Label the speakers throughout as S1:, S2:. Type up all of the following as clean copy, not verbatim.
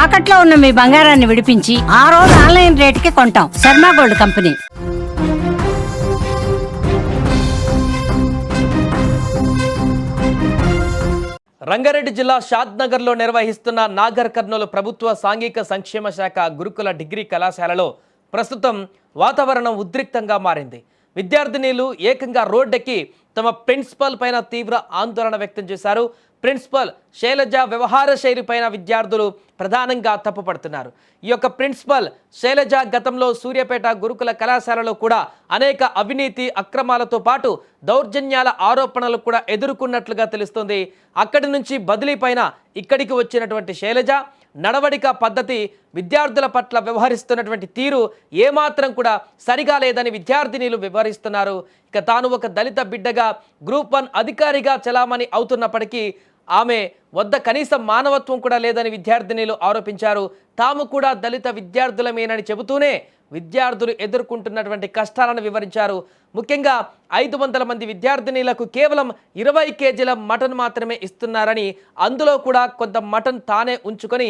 S1: తాకట్లో ఉన్న మీ బంగారాన్ని విడిపించి ఆ రోజు ఆన్లైన్ రేటుకి కొంటాం. Sharma gold company.
S2: రంగారెడ్డి జిల్లా షాద్నగర్లో నిర్వహిస్తున్న నాగర్ కర్నూలు ప్రభుత్వ సాంఘిక సంక్షేమ శాఖ గురుకుల డిగ్రీ కళాశాలలో ప్రస్తుతం వాతావరణం ఉద్రిక్తంగా మారింది. విద్యార్థినీలు ఏకంగా రోడ్డెక్కి తమ ప్రిన్సిపల్ పైన తీవ్ర ఆందోళన వ్యక్తం చేశారు. ప్రిన్సిపల్ శైలజ వ్యవహార శైలిపైన విద్యార్థులు ప్రధానంగా తప్పుపడుతున్నారు. ఈ యొక్క ప్రిన్సిపల్ శైలజ గతంలో సూర్యాపేట గురుకుల కళాశాలలో కూడా అనేక అవినీతి అక్రమాలతో పాటు దౌర్జన్యాల ఆరోపణలు కూడా ఎదుర్కొన్నట్లుగా తెలుస్తుంది. అక్కడి నుంచి బదిలీ పైన ఇక్కడికి వచ్చినటువంటి శైలజ నడవడిక పద్ధతి, విద్యార్థుల పట్ల వ్యవహరిస్తున్నటువంటి తీరు ఏమాత్రం కూడా సరిగా లేదని విద్యార్థినీలు వివరిస్తున్నారు. ఇక తాను ఒక దళిత బిడ్డగా గ్రూప్ 1 అధికారిగా చలామణి అవుతున్నప్పటికీ ఆమె వద్ద కనీసం మానవత్వం కూడా లేదని విద్యార్థినీలు ఆరోపించారు. తాము కూడా దళిత విద్యార్థులమేనని చెబుతూనే విద్యార్థులు ఎదుర్కొంటున్నటువంటి కష్టాలను వివరించారు. ముఖ్యంగా 500 మంది విద్యార్థినీలకు కేవలం 20 కేజీల మటన్ మాత్రమే ఇస్తున్నారని, అందులో కూడా కొంత మటన్ తానే ఉంచుకొని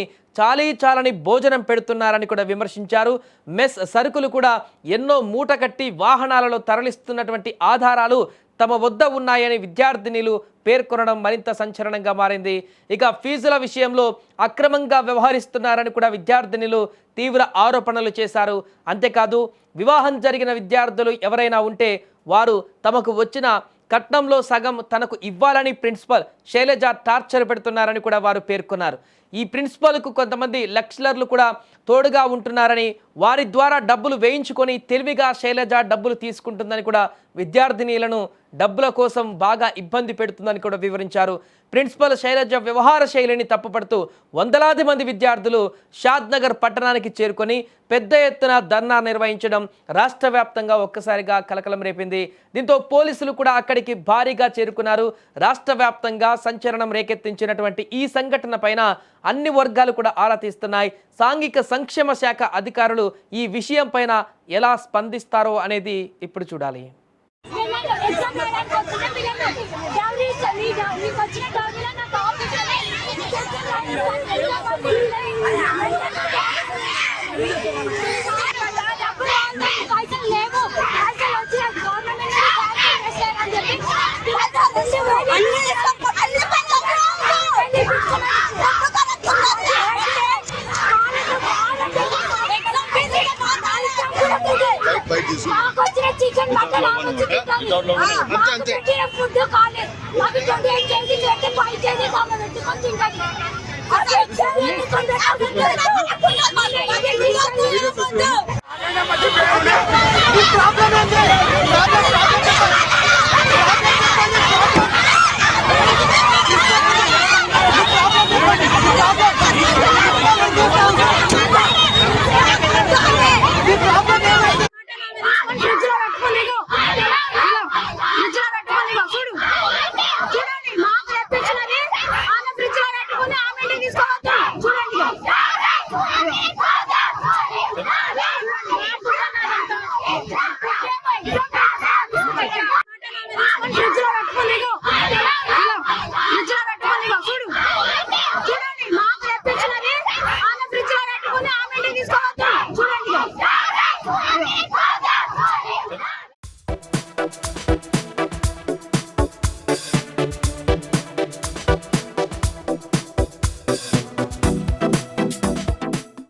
S2: చాలని భోజనం పెడుతున్నారని కూడా విమర్శించారు. మెస్ సరుకులు కూడా ఎన్నో మూట కట్టి వాహనాలలో తరలిస్తున్నటువంటి ఆధారాలు తమ వద్ద ఉన్నాయని విద్యార్థినీలు పేర్కొనడం మరింత సంచలనంగా మారింది. ఇక ఫీజుల విషయంలో అక్రమంగా వ్యవహరిస్తున్నారని కూడా విద్యార్థినీలు తీవ్ర ఆరోపణలు చేశారు. అంతేకాదు వివాహం జరిగిన విద్యార్థులు ఎవరైనా ఉంటే వారు తమకు వచ్చిన కట్నంలో సగం తనకు ఇవ్వాలని ప్రిన్సిపల్ శైలజ టార్చర్ పెడుతున్నారని కూడా వారు పేర్కొన్నారు. ఈ ప్రిన్సిపల్కు కొంతమంది లెక్చరర్లు కూడా తోడుగా ఉంటున్నారని, వారి ద్వారా డబ్బులు వేయించుకొని తెలివిగా శైలజ డబ్బులు తీసుకుంటుందని కూడా విద్యార్థినీలను డబ్బుల కోసం బాగా ఇబ్బంది పెడుతుందని కూడా వివరించారు. ప్రిన్సిపల్ శైలజ వ్యవహార శైలిని తప్పుపడుతూ వందలాది మంది విద్యార్థులు షాద్నగర్ పట్టణానికి చేరుకొని పెద్ద ఎత్తున ధర్నా నిర్వహించడం రాష్ట్ర వ్యాప్తంగా ఒక్కసారిగా కలకలం రేపింది. దీంతో పోలీసులు కూడా అక్కడికి భారీగా చేరుకున్నారు. రాష్ట్ర వ్యాప్తంగా సంచలనం రేకెత్తించినటువంటి ఈ సంఘటన పైన అన్ని వర్గాలు కూడా ఆరా తీస్తున్నాయి. సాంఘిక సంక్షేమ శాఖ అధికారులు ఈ విషయం పైన ఎలా స్పందిస్తారో అనేది ఇప్పుడు చూడాలి.
S3: చికెన్ మటన్ ఫుడ్ కాలేదు. మాకు 28 కేజీలు పెట్టి 5 కేజీ పెట్టుకొని తింటాను.